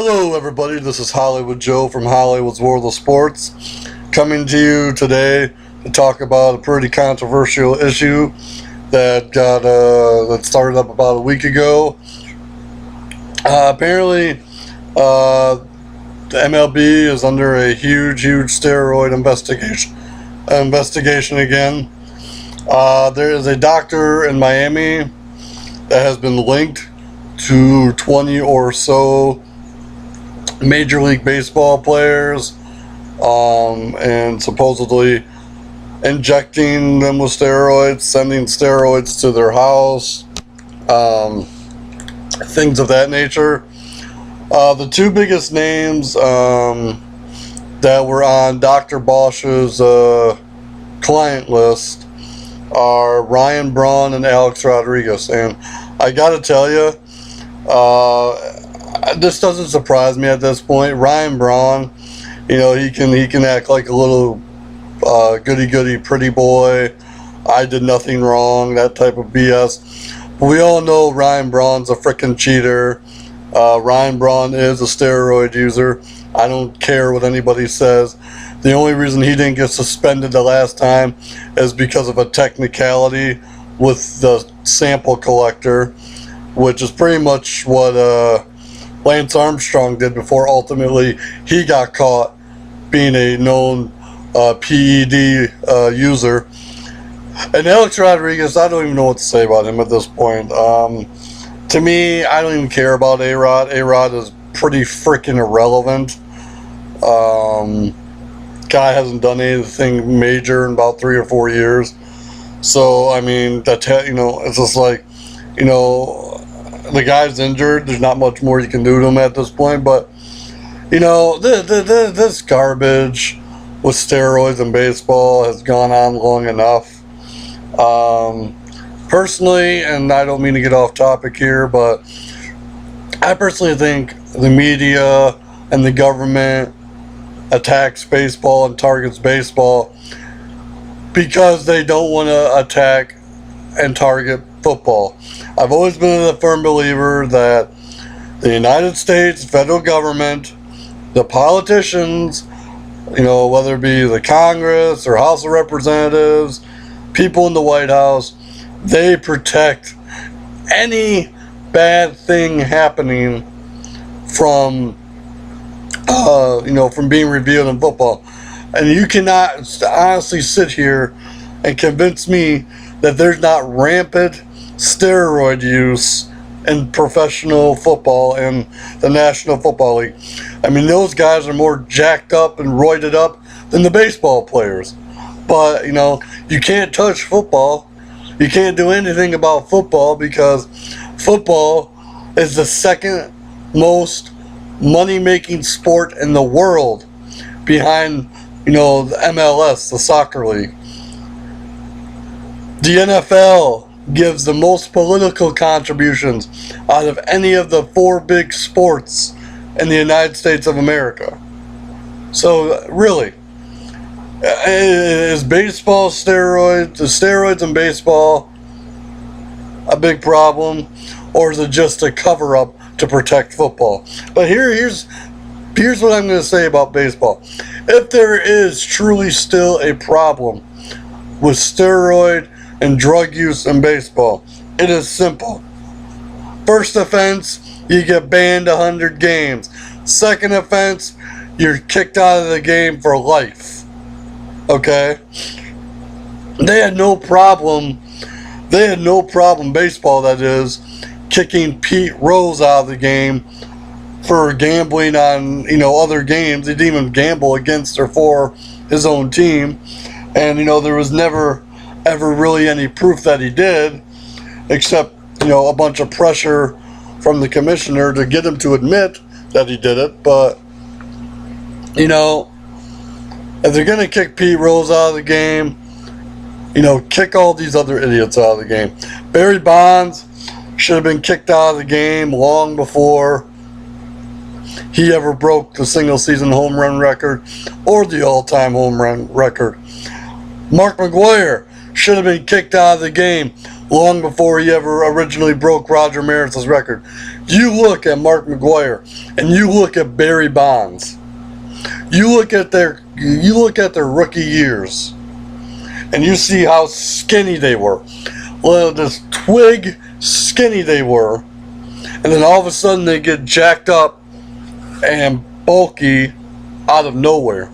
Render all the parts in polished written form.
Hello everybody, this is Hollywood Joe from Hollywood's World of Sports, coming to you today to talk about a pretty controversial issue that started up about a week ago. Apparently, the MLB is under a huge steroid investigation again. There is a doctor in Miami that has been linked to 20 or so Major League Baseball players, and supposedly injecting them with steroids, sending steroids to their house, things of that nature. The two biggest names that were on Dr. Bosch's client list are Ryan Braun and Alex Rodriguez, and I gotta tell you, this doesn't surprise me at this point. Ryan Braun, he can act like a little goody pretty boy. I did nothing wrong, that type of BS. But we all know Ryan Braun's a freaking cheater. Ryan Braun is a steroid user. I don't care what anybody says. The only reason he didn't get suspended the last time is because of a technicality with the sample collector, which is pretty much what Lance Armstrong did before ultimately he got caught being a known PED user. And Alex Rodriguez, I don't even know what to say about him at this point. To me, I don't even care about A-Rod. A-Rod is pretty freaking irrelevant. Guy hasn't done anything major in about 3 or 4 years. So, I mean, it's just like, the guy's injured. There's not much more you can do to him at this point. But, this garbage with steroids in baseball has gone on long enough. Personally, and I don't mean to get off topic here, but I personally think the media and the government attacks baseball and targets baseball because they don't want to attack and target football. I've always been a firm believer that the United States federal government, the politicians, whether it be the Congress or House of Representatives, people in the White House, they protect any bad thing happening from from being revealed in football. And you cannot honestly sit here and convince me that there's not rampant steroid use in professional football and the National Football League. I mean, those guys are more jacked up and roided up than the baseball players. But, you can't touch football. You can't do anything about football because football is the second most money-making sport in the world behind, the MLS, the soccer league. The NFL gives the most political contributions out of any of the 4 big sports in the United States of America. So, really, is baseball steroids in baseball a big problem, or is it just a cover-up to protect football? But here's what I'm going to say about baseball. If there is truly still a problem with steroid and drug use in baseball, it is simple. First offense, you get banned 100 games. Second offense, you're kicked out of the game for life. Okay? They had no problem, baseball that is, kicking Pete Rose out of the game for gambling on, other games. He didn't even gamble against or for his own team. And, there was never ever really any proof that he did, except, a bunch of pressure from the commissioner to get him to admit that he did it. But, if they're going to kick Pete Rose out of the game, kick all these other idiots out of the game. Barry Bonds should have been kicked out of the game long before he ever broke the single season home run record or the all-time home run record. Mark McGwire should have been kicked out of the game long before he ever originally broke Roger Maris's record. You look at Mark McGwire and you look at Barry Bonds. You look at their rookie years and you see how skinny they were. Well, this twig skinny they were, and then all of a sudden they get jacked up and bulky out of nowhere.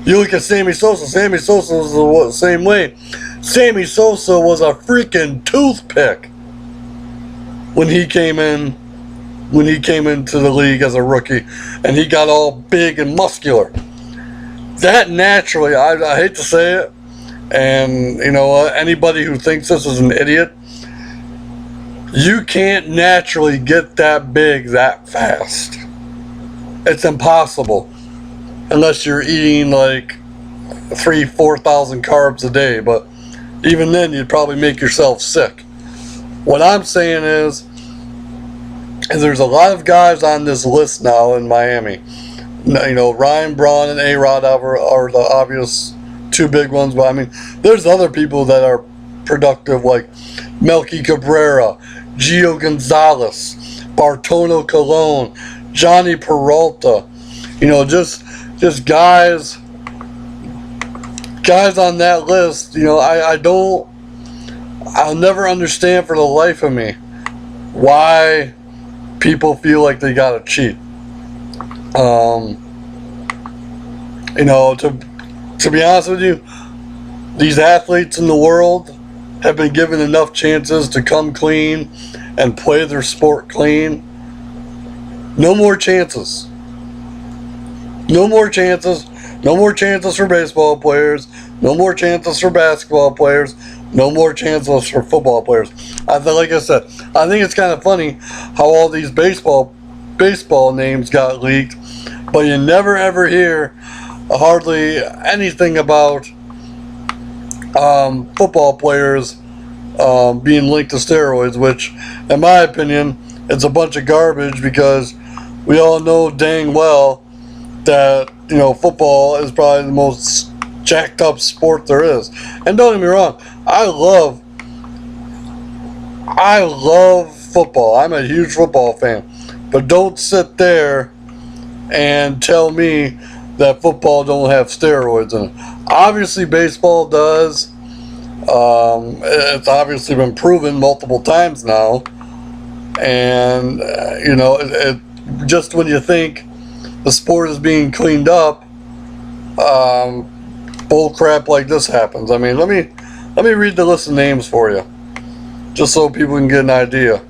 You look at Sammy Sosa. Sammy Sosa was the same way. Sammy Sosa was a freaking toothpick when he came into the league as a rookie, and he got all big and muscular. That naturally, I hate to say it, and you know, anybody who thinks this is an idiot, you can't naturally get that big that fast. It's impossible unless you're eating like 3,000-4,000 carbs a day, but even then you'd probably make yourself sick. What I'm saying is there's a lot of guys on this list now in Miami. You know, Ryan Braun and A-Rod are the obvious two big ones, but I mean, there's other people that are productive, like Melky Cabrera, Gio Gonzalez, Bartolo Colon, Johnny Peralta. You know, just guys on that list. You know, I'll never understand for the life of me why people feel like they gotta cheat. You know, to be honest with you, these athletes in the world have been given enough chances to come clean and play their sport clean. No more chances. No more chances. No more chances for baseball players. No more chances for basketball players. No more chances for football players. Like I said, I think it's kind of funny how all these baseball names got leaked, but you never ever hear hardly anything about football players being linked to steroids, which, in my opinion, it's a bunch of garbage, because we all know dang well that, you know, football is probably the most jacked up sport there is. And don't get me wrong, I love football. I'm a huge football fan. But don't sit there and tell me that football don't have steroids in it. Obviously baseball does. It's obviously been proven multiple times now. And, you know, it just when you think the sport is being cleaned up, bull crap like this happens. I mean, let me read the list of names for you, just so people can get an idea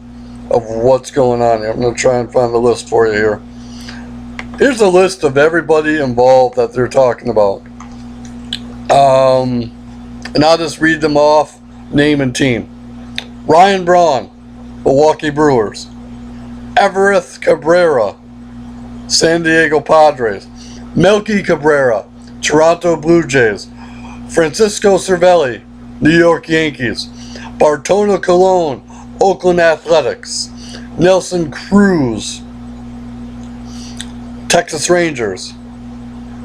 of what's going on here. I'm going to try and find the list for you here. Here's a list of everybody involved that they're talking about. And I'll just read them off, name and team. Ryan Braun, Milwaukee Brewers. Everett Cabrera, San Diego Padres. Melky Cabrera, Toronto Blue Jays. Francisco Cervelli, New York Yankees. Bartolo Colon, Oakland Athletics. Nelson Cruz, Texas Rangers.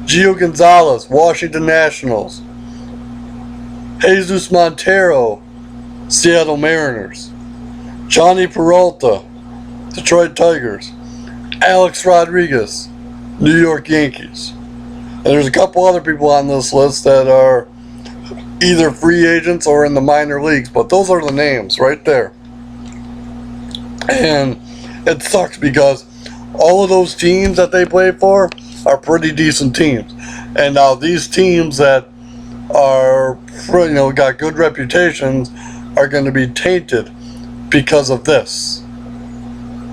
Gio Gonzalez, Washington Nationals. Jesus Montero, Seattle Mariners. Johnny Peralta, Detroit Tigers. Alex Rodriguez, New York Yankees. And there's a couple other people on this list that are either free agents or in the minor leagues, but those are the names right there. And it sucks because all of those teams that they play for are pretty decent teams. And now these teams that are, you know, got good reputations are going to be tainted because of this.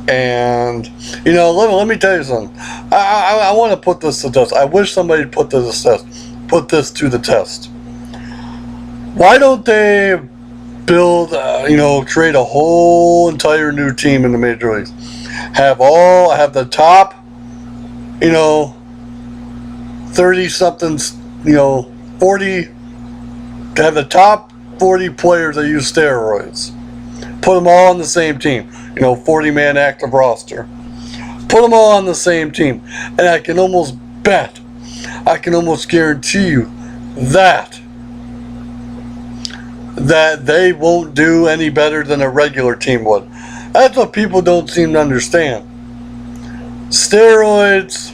And, you know, let me tell you something. I want to put this to test. I wish somebody put this to the test. Why don't they build, create a whole entire new team in the major leagues? Have the top, 30-somethings, 40, to have the top 40 players that use steroids. Put them all on the same team. 40-man active roster. Put them all on the same team. And I can almost guarantee you that that they won't do any better than a regular team would. That's what people don't seem to understand. Steroids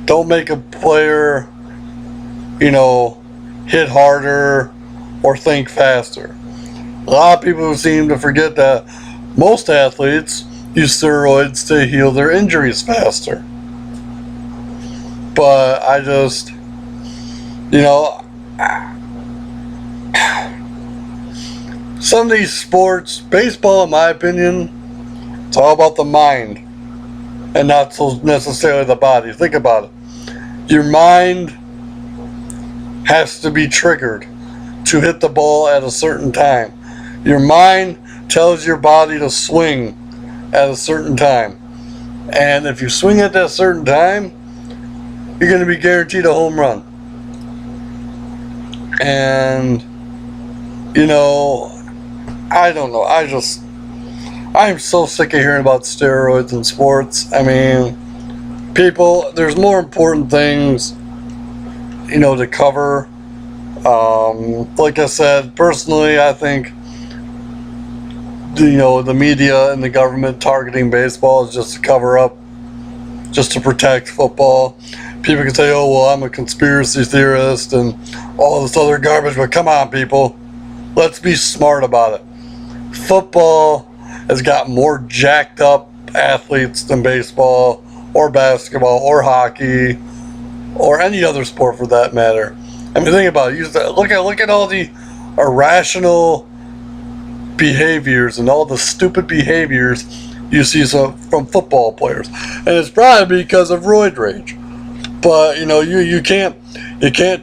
don't make a player, hit harder or think faster. A lot of people seem to forget that most athletes use steroids to heal their injuries faster. But I just, some of these sports, baseball in my opinion, it's all about the mind and not so necessarily the body. Think about it. Your mind has to be triggered to hit the ball at a certain time. Your mind tells your body to swing at a certain time. And if you swing at that certain time, you're going to be guaranteed a home run. And, I don't know. I'm so sick of hearing about steroids in sports. I mean, people, there's more important things, to cover. Like I said, personally, I think, the media and the government targeting baseball is just to cover up, just to protect football. People can say, oh, well, I'm a conspiracy theorist and all this other garbage, but come on, people. Let's be smart about it. Football has got more jacked up athletes than baseball or basketball or hockey or any other sport for that matter. I mean, think about it. Look at all the irrational behaviors and all the stupid behaviors you see from football players, and it's probably because of roid rage. But you can't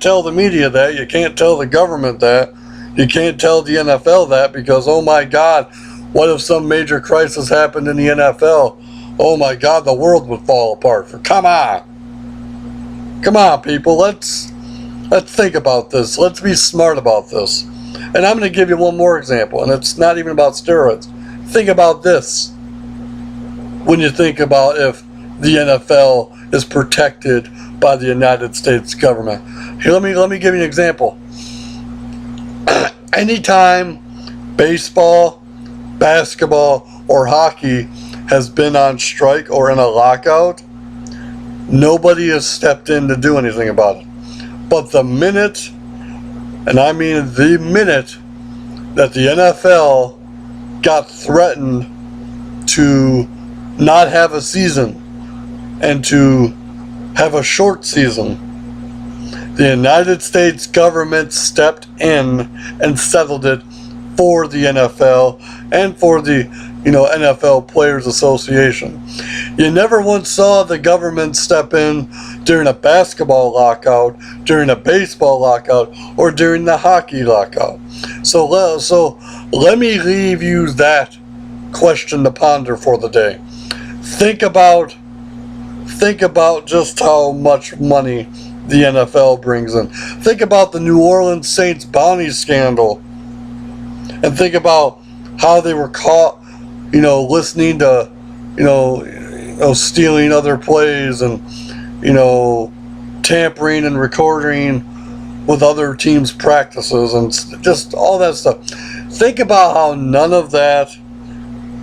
tell the media that, you can't tell the government that, you can't tell the NFL that, because oh my God, what if some major crisis happened in the NFL? Oh my God, the world would fall apart. Come on, people. Let's think about this. Let's be smart about this. And I'm going to give you one more example, and it's not even about steroids. Think about this. When you think about if the NFL is protected by the United States government. Here, let me give you an example. Anytime baseball, basketball, or hockey has been on strike or in a lockout, nobody has stepped in to do anything about it. But the minute, and I mean the minute, that the NFL got threatened to not have a season and to have a short season, the United States government stepped in and settled it for the NFL and for the NFL Players Association. You never once saw the government step in during a basketball lockout, during a baseball lockout, or during the hockey lockout. So let me leave you that question to ponder for the day. Think about just how much money the NFL brings in. Think about the New Orleans Saints bounty scandal, and think about how they were caught, listening to, stealing other plays and, tampering and recording with other teams' practices and just all that stuff. Think about how none of that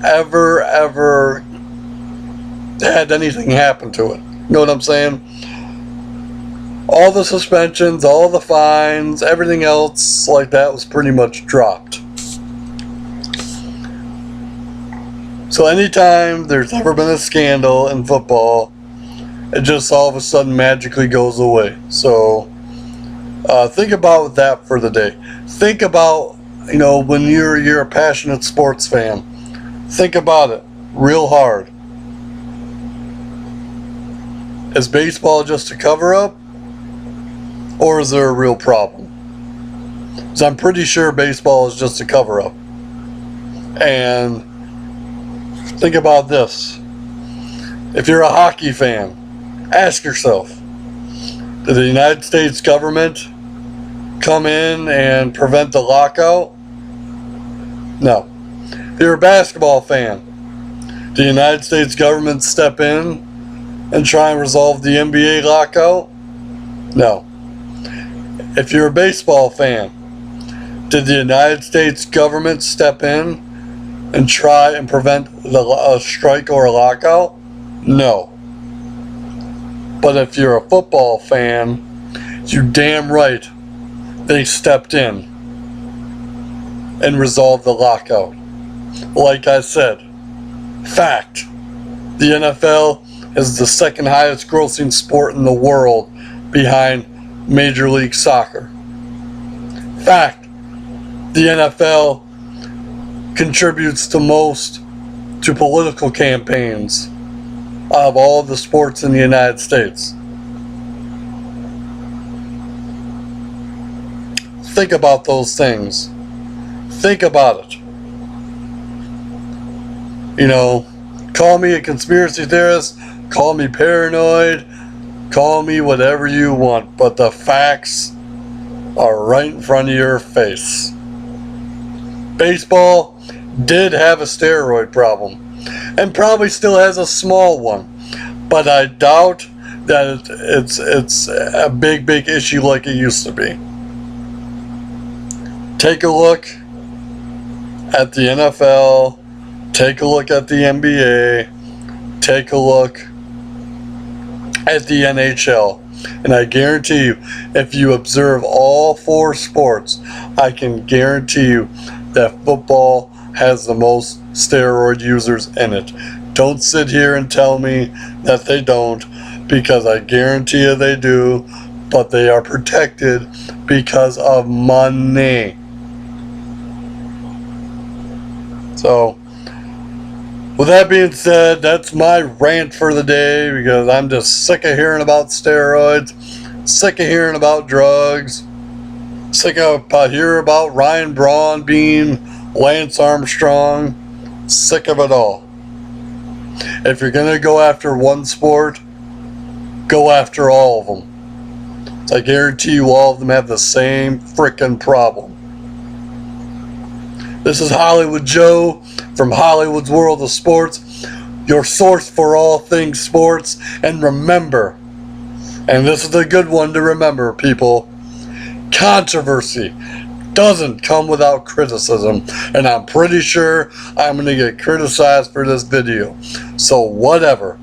ever had anything happen to it. You know what I'm saying? All the suspensions, all the fines, everything else like that was pretty much dropped. So anytime there's ever been a scandal in football, it just all of a sudden magically goes away. So think about that for the day. Think about, when you're a passionate sports fan, think about it real hard. Is baseball just a cover-up? Or is there a real problem? Because I'm pretty sure baseball is just a cover-up. And think about this. If you're a hockey fan, ask yourself, did the United States government come in and prevent the lockout? No. If you're a basketball fan, did the United States government step in and try and resolve the NBA lockout? No. If you're a baseball fan, Did the United States government step in and try and prevent a strike or a lockout? No. But if you're a football fan, you're damn right they stepped in and resolved the lockout. Like I said, fact, the NFL is the second highest grossing sport in the world behind Major League Soccer. Fact, the NFL contributes the most to political campaigns out of all the sports in the United States. Think about those things. Think about it. You know, call me a conspiracy theorist, call me paranoid, call me whatever you want, but the facts are right in front of your face. Baseball did have a steroid problem, and probably still has a small one, but I doubt that it's a big issue like it used to be. Take a look at the NFL, take a look at the NBA, take a look at the NHL, and I guarantee you, if you observe all four sports, I can guarantee you that football has the most steroid users in it. Don't sit here and tell me that they don't, because I guarantee you they do, but they are protected because of money. So, with that being said, that's my rant for the day, because I'm just sick of hearing about steroids, sick of hearing about drugs, sick of hearing about Ryan Braun being Lance Armstrong, sick of it all. If you're going to go after one sport, go after all of them. So I guarantee you all of them have the same frickin' problem. This is Hollywood Joe from Hollywood's World of Sports, your source for all things sports. And remember, and this is a good one to remember, people, controversy doesn't come without criticism, and I'm pretty sure I'm going to get criticized for this video. So whatever.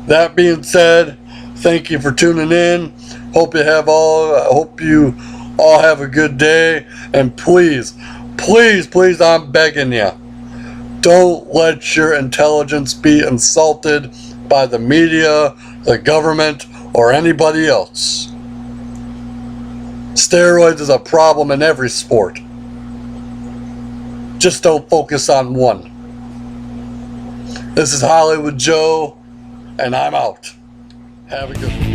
That being said, thank you for tuning in. Hope you all have a good day, and please, I'm begging you, don't let your intelligence be insulted by the media, the government, or anybody else. Steroids is a problem in every sport. Just don't focus on one. This is Hollywood Joe, and I'm out. Have a good one.